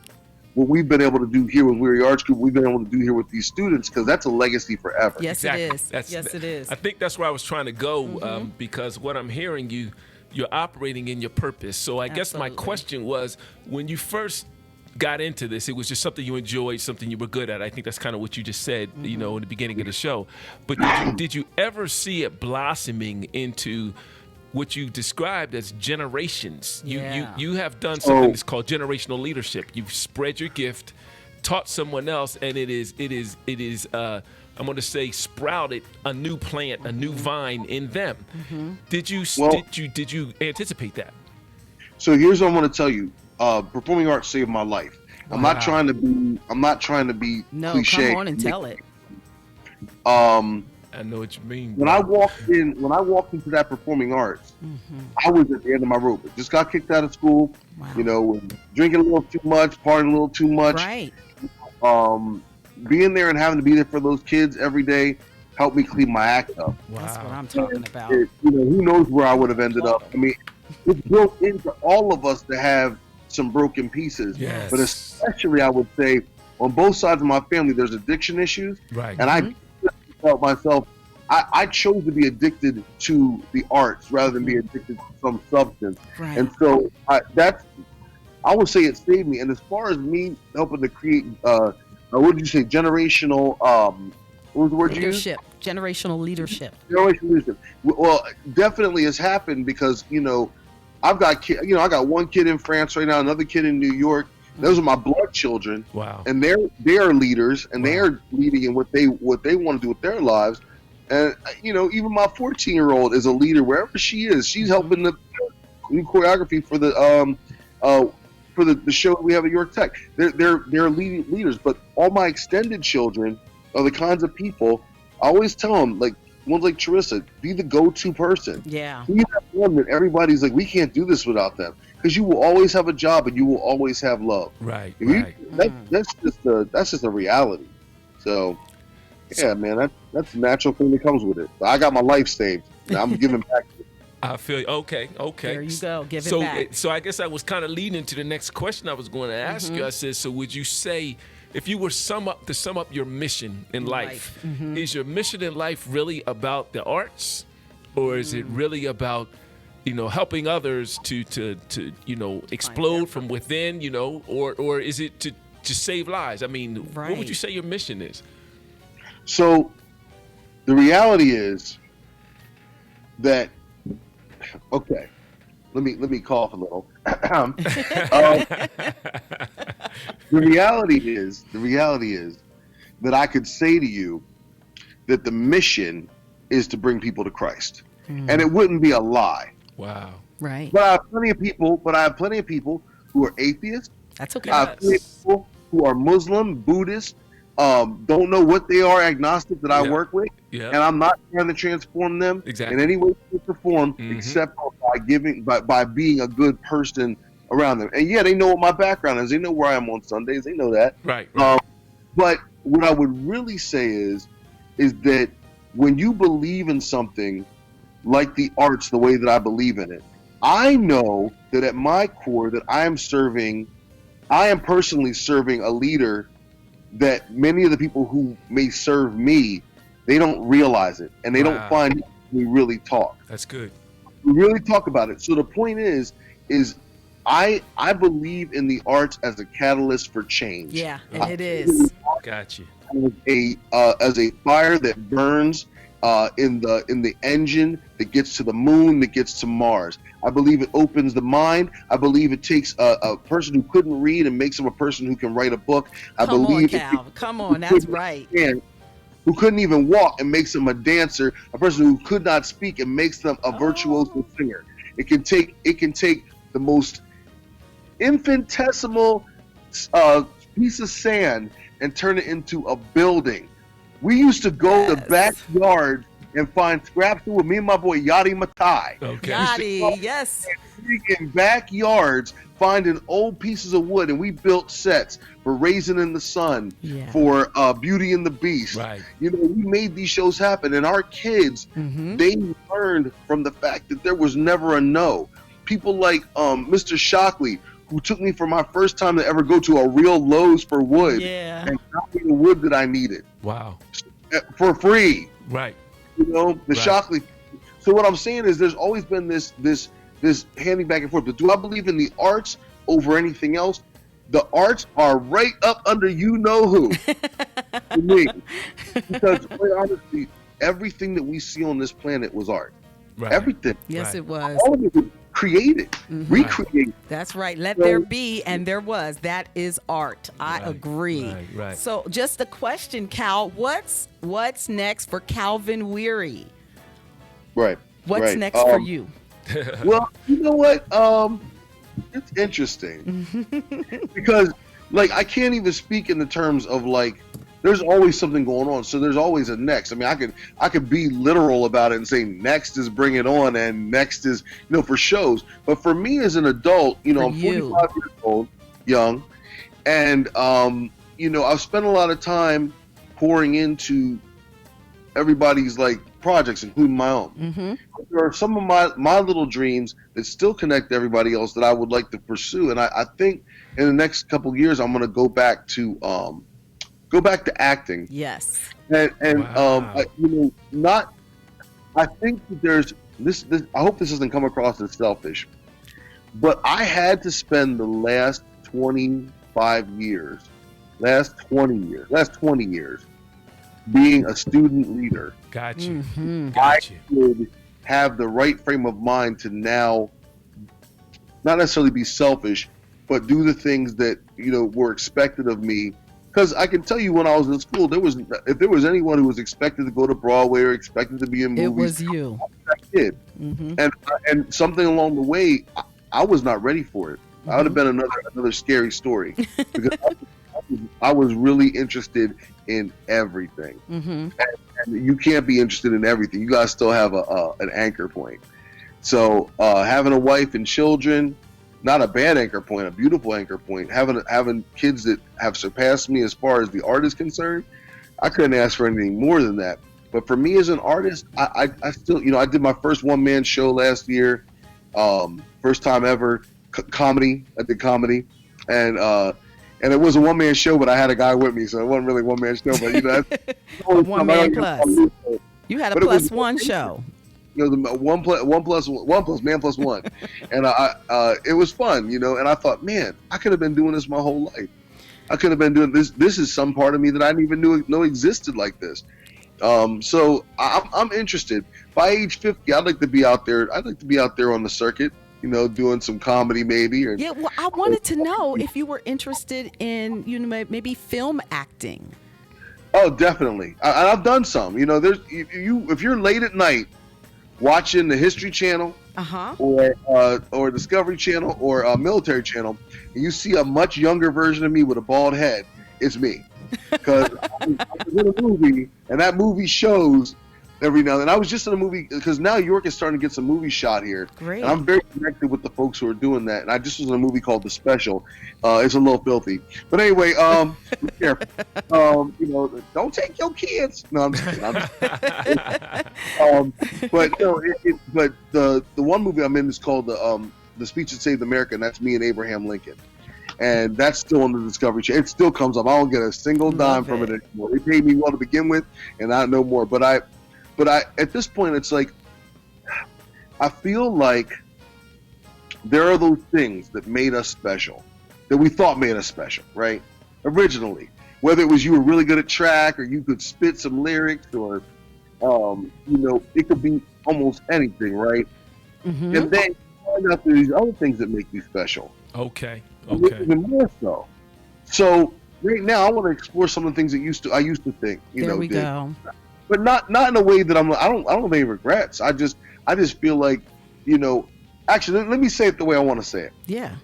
we've been able to do here with Weary Arts Group. We've been able to do here with these students, because that's a legacy forever. Yes, exactly. It is. Yes, it is. I think that's where I was trying to go, because what I'm hearing you're operating in your purpose. So I guess my question was, when you first got into this, it was just something you enjoyed, something you were good at. I think that's kind of what you just said, in the beginning of the show. But did you ever see it blossoming into what you described as generations? You have done something that's called generational leadership. You've spread your gift, taught someone else, and it is I'm going to say sprouted a new plant, a new vine in them. Did you anticipate that? So here's what I'm going to tell you. Performing arts saved my life. I'm not trying to be No, cliche. come on and tell it. I know what you mean. When I walked into that performing arts, I was at the end of my rope. I just got kicked out of school. Wow. You know, drinking a little too much, partying a little too much. Right. Being there and having to be there for those kids every day helped me clean my act up. Wow. That's what I'm talking about. You know, who knows where I would have ended up. I mean, it's built into all of us to have some broken pieces. Yes. But especially, I would say, on both sides of my family, there's addiction issues. Right. And I felt myself, I chose to be addicted to the arts rather than be addicted to some substance. Right. And so I would say it saved me. And as far as me helping to create, what did you say, generational, what was the word you used? Leadership, generational leadership. Generational leadership. Well, definitely has happened because, you know, I got one kid in France right now, another kid in New York. Those are my blood children. Wow. And they are leaders, and they are leading in what they want to do with their lives. And you know, even my 14-year-old is a leader wherever she is. She's helping the new choreography for the show we have at York Tech. They're leading leaders, but all my extended children are the kinds of people I always tell them, like ones like Charissa, be the go-to person. Yeah. Be that one that everybody's like, we can't do this without them, because you will always have a job and you will always have love. Right. That's just a reality. So, yeah, man, that's a natural thing that comes with it. But I got my life saved. Now I'm giving back. I feel okay. There you go. Give it back. So I guess I was kind of leading to the next question I was going to ask you. I said, so would you say, if you were to sum up your mission in life, is your mission in life really about the arts, or is it really about, you know, helping others to you know, explode from within, you know, or is it to save lives? I mean, what would you say your mission is? So the reality is that, okay, let me cough a little. The reality is that I could say to you that the mission is to bring people to Christ, and it wouldn't be a lie. Wow. Right. But I have plenty of people who are atheists. That's okay. I have plenty of people who are Muslim, Buddhist, don't know what they are, agnostic that I work with, and I'm not trying to transform them in any way, shape, or form, except by being a good person around them. And yeah, they know what my background is. They know where I am on Sundays. They know that. Right. But what I would really say is that when you believe in something like the arts, the way that I believe in it, I know that at my core that I am personally serving a leader that many of the people who may serve me, they don't realize it, and they don't find it when we really talk. That's good. We really talk about it. So the point is I believe in the arts as a catalyst for change. Yeah, and it is. Got you. As a fire that burns in the engine that gets to the moon, that gets to Mars. I believe it opens the mind. I believe it takes a person who couldn't read and makes him a person who can write a book. Come on, Cal. Come on, that's right. Who couldn't even walk and makes them a dancer. A person who could not speak and makes them a virtuoso singer. It can take the most infinitesimal piece of sand and turn it into a building. We used to go to backyards and find scraps with me and my boy Yadi Matai. Okay. Yadi, yes. In backyards, finding old pieces of wood, and we built sets for Raisin in the Sun, for Beauty and the Beast. Right. You know, we made these shows happen, and our kids, they learned from the fact that there was never a no. People like Mr. Shockley, who took me for my first time to ever go to a real Lowe's for wood, and got me the wood that I needed. Wow. For free. Right. You know, the Shockley. So what I'm saying is there's always been this handing back and forth. But do I believe in the arts over anything else? The arts are right up under you know who. To me. Because quite honestly, everything that we see on this planet was art. Right. Everything. Yes, it was. All of it was created, recreated. That's right. Let there be, and there was. That is art. I agree. Right. So just a question, Cal. What's next for Calvin Weary? Right. What's next for you? Well, you know what? It's interesting because, like, I can't even speak in the terms of like there's always something going on. So there's always a next. I mean, I could be literal about it and say next is Bring It On and next is, for shows. But for me as an adult, I'm 45 years old, young, and I've spent a lot of time pouring into everybody's like projects, including my own. Mm-hmm. There are some of my little dreams that still connect to everybody else that I would like to pursue, and I think in the next couple of years I'm going to go back to acting. Yes. And Wow. I think that there's this. I hope this doesn't come across as selfish, but I had to spend the last 20 years being a student leader. Got you. Mm-hmm. Got you. Would have the right frame of mind to now not necessarily be selfish, but do the things that were expected of me. Because I can tell you, when I was in school, if there was anyone who was expected to go to Broadway or expected to be in movies, It was you. I did. Mm-hmm. And something along the way, I was not ready for it. I would have been another scary story, because I was really interested in everything. Mm-hmm. And you can't be interested in everything. You guys still have an anchor point. So having a wife and children, not a bad anchor point, a beautiful anchor point. Having kids that have surpassed me as far as the art is concerned, I couldn't ask for anything more than that. But for me as an artist, I still, I did my first one-man show last year, first time ever, comedy. I did comedy, and it was a one-man show, but I had a guy with me, so it wasn't really a one-man show. But that's A one-man plus. You had a plus one show. One plus man plus one, and it was fun, And I thought, man, I could have been doing this my whole life. I could have been doing this. This is some part of me that I didn't even know existed like this. So I'm interested. By age 50, I'd like to be out there. I'd like to be out there on the circuit, doing some comedy maybe. Yeah, well, I wanted to know if you were interested in, maybe film acting. Oh, definitely. I've done some. There's if you're late at night watching the History Channel, or Discovery Channel, or Military Channel, and you see a much younger version of me with a bald head, it's me. Because I was in a movie, and that movie shows every now and then. I was just in a movie, because now York is starting to get some movies shot here. Great. And I'm very connected with the folks who are doing that. And I just was in a movie called The Special. It's a little filthy. But anyway, be careful. Don't take your kids. No, I'm just kidding. But the one movie I'm in is called The Speech That Saved America, and that's me and Abraham Lincoln. And that's still on the Discovery Channel. It still comes up. I don't get a single dime from it anymore. They paid me well to begin with, and I no more. But I at this point, it's like, I feel like there are those things that made us special, that we thought made us special, right? Originally, whether it was you were really good at track, or you could spit some lyrics, or it could be almost anything, right? Mm-hmm. And then you find out there's these other things that make you special. Okay. Even more so. So right now, I want to explore some of the things that I used to think. There we go. But not in a way that I don't have any regrets. I just feel like, actually, let me say it the way I want to say it. Yeah.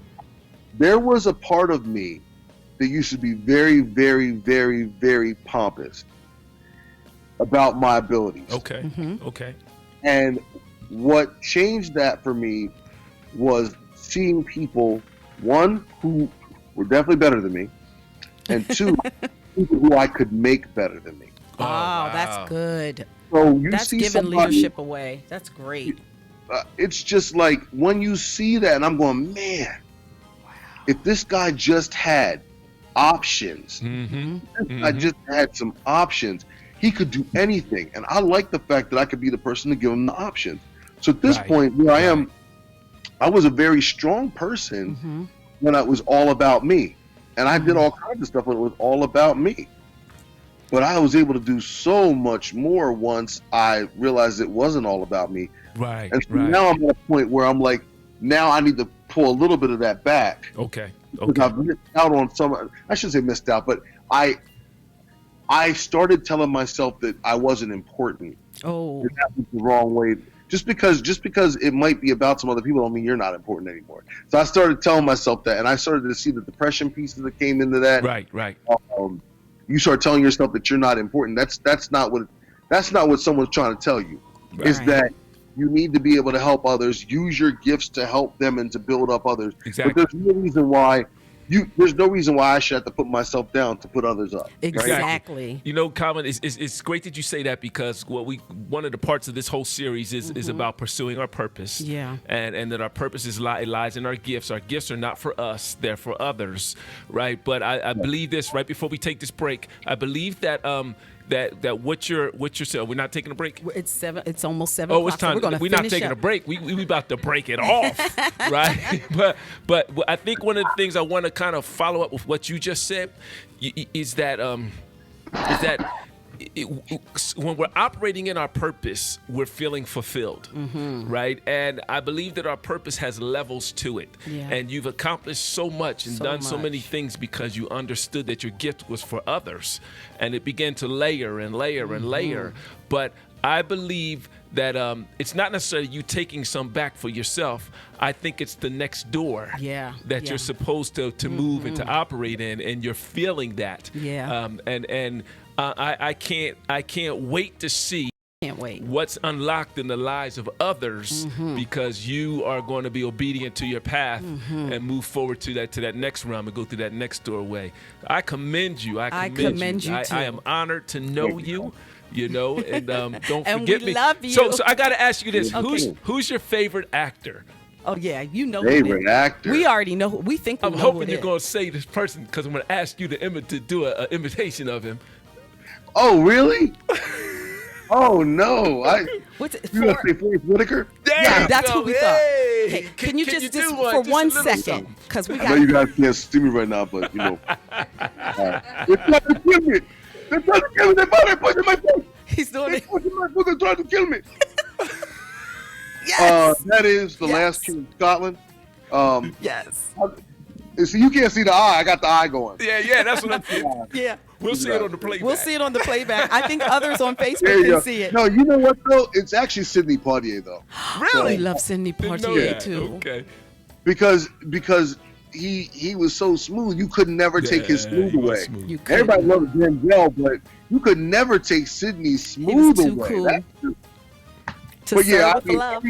There was a part of me that used to be very, very, very, very pompous about my abilities. Okay. Mm-hmm. Okay. And what changed that for me was seeing people, one, who were definitely better than me, and two, people who I could make better than me. Oh, wow. That's good. So that's giving leadership away. That's great. It's just like, when you see that, and I'm going, man, if this guy just had options, I just had some options, he could do anything. And I like the fact that I could be the person to give him the options. So at this point, where I am, I was a very strong person when it was all about me. And I did all kinds of stuff when it was all about me. But I was able to do so much more once I realized it wasn't all about me. Right. And so now I'm at a point where I'm like, now I need to pull a little bit of that back. Okay. Because I've missed out on some, I shouldn't say missed out, but I started telling myself that I wasn't important. Oh. And that was the wrong way. Just because it might be about some other people don't mean you're not important anymore. So I started telling myself that, and I started to see the depression pieces that came into that. Right. you start telling yourself that you're not important. That's not what someone's trying to tell you. Right. Is that you need to be able to help others, use your gifts to help them and to build up others. Exactly. But there's no reason why I should have to put myself down to put others up. Exactly. Right? You know, Colin, it's great that you say that, because one of the parts of this whole series is about pursuing our purpose. Yeah. And that our purpose lies in our gifts. Our gifts are not for us; they're for others, right? But I believe this. Right before we take this break, I believe that that what you're saying. We're not taking a break. It's 7. It's almost 7. Oh, it's time. So we're not taking a break. We about to break it off, right? But I think one of the things I want to kind of follow up with what you just said is that when we're operating in our purpose, we're feeling fulfilled, right? And I believe that our purpose has levels to it. Yeah. And you've accomplished so much and done so many things because you understood that your gift was for others. And it began to layer and layer and layer. But I believe that it's not necessarily you taking some back for yourself. I think it's the next door that you're supposed to move and to operate in, and you're feeling that. Yeah. I can't wait to see what's unlocked in the lives of others, because you are going to be obedient to your path and move forward to that next realm and go through that next doorway. I commend you. I commend you. Too. I am honored to know you. You know, and don't and forget we me. Love you. So I got to ask you this: Okay. who's your favorite actor? Oh yeah, you know. Favorite actor. We already know. We think. I'm hoping you're going to say this person, because I'm going to ask you to do an imitation of him. Oh really? Oh no! What's it? You gonna say Forrest Whitaker? Yeah, that's who we thought. Hey, can you do just one? for Just 1 a little second? something. Because we I know you got. guys can't see me right now, but you know. They're trying to kill me. They're trying to kill me. They're punching my face. He's doing They're it. punching my foot. They're trying to kill me. Yes. That is the Yes. Last King of Scotland. Yes. So you can't see the eye. I got the eye going. Yeah, that's what I'm thinking. Yeah. We'll see it on the playback. We'll see it on the playback. I think others on There Facebook you can go. see it. No, you know what though? It's actually Sidney Poitier though. We love Sidney Didn't know Poitier that. too. Okay. Because he was so smooth, you could never take his smooth he was away. smooth. You could. Everybody loves Denzel, but you could never take Sidney's smooth too away. cool. That's true. To But yeah, serve I with mean, love.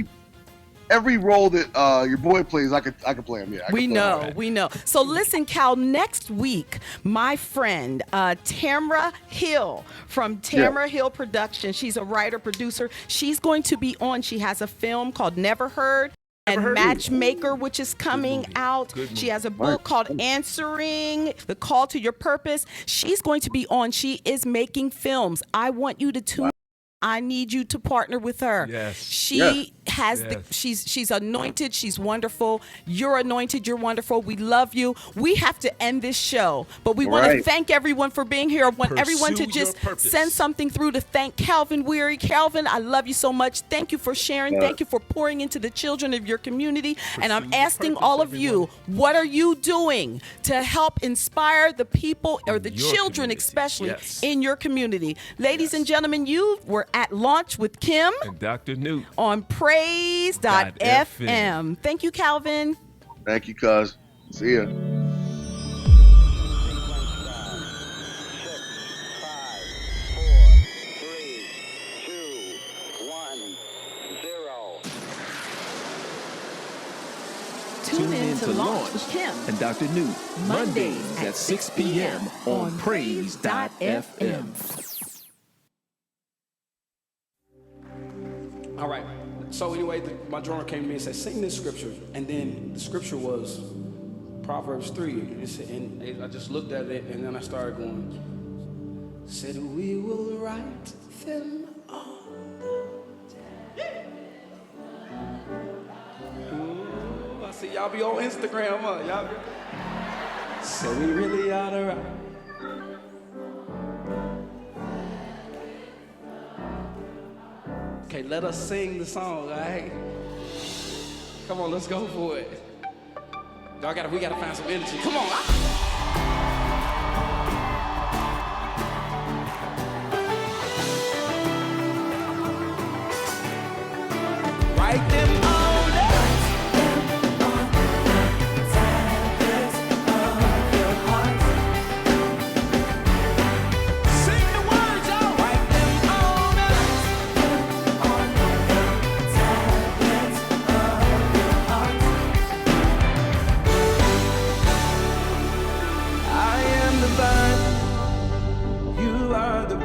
every role that your boy plays, I could play him. Yeah, I could We play know, him. we know. So listen, Cal, next week, my friend Tamra Hill from Tamra Hill Productions, she's a writer, producer. She's going to be on. She has a film called Never Heard. And Matchmaker, which is coming out. She has a book called Answering the Call to Your Purpose. She's going to be on. She is making films. I want you to tune. I need you to partner with her. Yes. She has she's anointed, she's wonderful. You're anointed, you're wonderful. We love you. We have to end this show, but we want to thank everyone for being here. I want everyone to just send something through to thank Calvin Weary. Calvin, I love you so much. Thank you for sharing. Thank you for pouring into the children of your community. And I'm asking all of you, what are you doing to help inspire the people or the children especially in your community? Ladies and gentlemen, you were at Launch with Kim and Dr. Newt on PRAYz.FM. Thank you, Calvin. Thank you, cuz. See ya. 6, 5, 4, 3, 2, 1, 0. Tune in to Launch with Kim and Dr. Newt Mondays at 6 p.m. on PRAYz.FM. All right. So anyway, my drummer came to me and said, "Sing this scripture." And then the scripture was Proverbs 3. And I just looked at it, and then I started going. Said, "We will write them on." Ooh, I see y'all be on Instagram, huh? Y'all be... So we really ought to write. Okay, let us sing the song, all right? Come on, let's go for it. We gotta find some energy. Come on. Write them all down.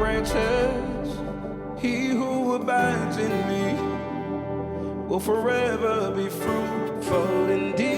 branches. He who abides in me will forever be fruitful indeed.